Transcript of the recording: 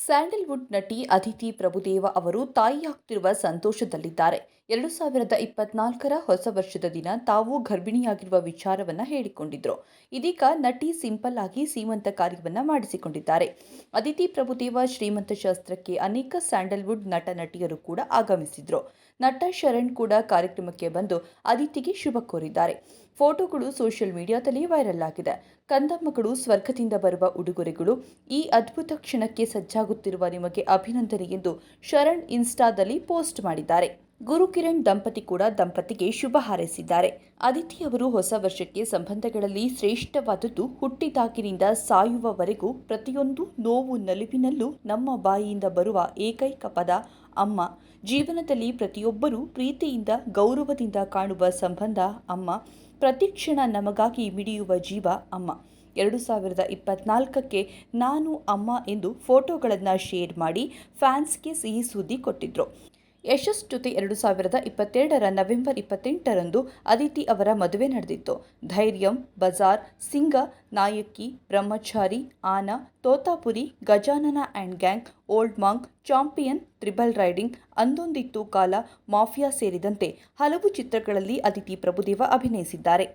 Sandalwood ನಟಿ ಅದಿತಿ ಪ್ರಭುದೇವ ಅವರು ತಾಯಿಯಾಗ್ತಿರುವ ಸಂತೋಷದಲ್ಲಿದ್ದಾರೆ. 2024ರ ಹೊಸ ವರ್ಷದ ದಿನ ತಾವು ಗರ್ಭಿಣಿಯಾಗಿರುವ ವಿಚಾರವನ್ನ ಹೇಳಿಕೊಂಡಿದ್ರು. ಇದೀಗ ನಟಿ ಸಿಂಪಲ್ ಆಗಿ ಸೀಮಂತ ಕಾರ್ಯವನ್ನ ಮಾಡಿಸಿಕೊಂಡಿದ್ದಾರೆ. ಅದಿತಿ ಪ್ರಭುದೇವ ಶ್ರೀಮಂತ ಶಾಸ್ತ್ರಕ್ಕೆ ಅನೇಕ ಸ್ಯಾಂಡಲ್ವುಡ್ ನಟ ನಟಿಯರು ಕೂಡ ಆಗಮಿಸಿದ್ರು. ನಟ ಶರಣ್ ಕೂಡ ಕಾರ್ಯಕ್ರಮಕ್ಕೆ ಬಂದು ಅದಿತಿಗೆ ಶುಭ ಕೋರಿದ್ದಾರೆ. ಫೋಟೋಗಳು ಸೋಷಿಯಲ್ ಮೀಡಿಯಾದಲ್ಲಿ ವೈರಲ್ ಆಗಿದೆ. ಕಂದಮ್ಮಗಳು ಸ್ವರ್ಗದಿಂದ ಬರುವ ಉಡುಗೊರೆಗಳು, ಈ ಅದ್ಭುತ ಕ್ಷಣಕ್ಕೆ ಸಜ್ಜಾಗುತ್ತಿರುವ ನಿಮಗೆ ಅಭಿನಂದನೆ ಎಂದು ಶರಣ್ ಇನ್ಸ್ಟಾದಲ್ಲಿ ಪೋಸ್ಟ್ ಮಾಡಿದ್ದಾರೆ. ಗುರುಕಿರಣ್ ದಂಪತಿ ಕೂಡ ದಂಪತಿಗೆ ಶುಭ ಹಾರೈಸಿದ್ದಾರೆ. ಅದಿತಿ ಅವರು ಹೊಸ ವರ್ಷಕ್ಕೆ ಸಂಬಂಧಗಳಲ್ಲಿ ಶ್ರೇಷ್ಠವಾದದ್ದು ಹುಟ್ಟಿದಾಗಿನಿಂದ ಸಾಯುವವರೆಗೂ ಪ್ರತಿಯೊಂದು ನೋವು ನಲಿವಿನಲ್ಲೂ ನಮ್ಮ ಬಾಯಿಯಿಂದ ಬರುವ ಏಕೈಕ ಪದ ಅಮ್ಮ. ಜೀವನದಲ್ಲಿ ಪ್ರತಿಯೊಬ್ಬರೂ ಪ್ರೀತಿಯಿಂದ ಗೌರವದಿಂದ ಕಾಣುವ ಸಂಬಂಧ ಅಮ್ಮ. ಪ್ರತಿಕ್ಷಣ ನಮಗಾಗಿ ಮಿಡಿಯುವ ಜೀವ ಅಮ್ಮ. 2024ಕ್ಕೆ ನಾನು ಅಮ್ಮ ಎಂದು ಫೋಟೋಗಳನ್ನು ಶೇರ್ ಮಾಡಿ ಫ್ಯಾನ್ಸ್ಗೆ ಸಿಹಿ ಸುದ್ದಿ ಕೊಟ್ಟಿದ್ರು. ಯಶಸ್ ಜೊತೆ 2022ರ ನವೆಂಬರ್ 28ರಂದು ಅದಿತಿ ಅವರ ಮದುವೆ ನಡೆದಿತ್ತು. Dhairyam, Bazaar, Singa, Nayaki, Brahmachari, Aana, Thothapuri, Gajanana and Gang, Old Monk, Champion, Triple Riding, Andondittu Kaala, Mafia ಸೇರಿದಂತೆ ಹಲವು ಚಿತ್ರಗಳಲ್ಲಿ ಅದಿತಿ ಪ್ರಭುದೇವ ಅಭಿನಯಿಸಿದ್ದಾರೆ.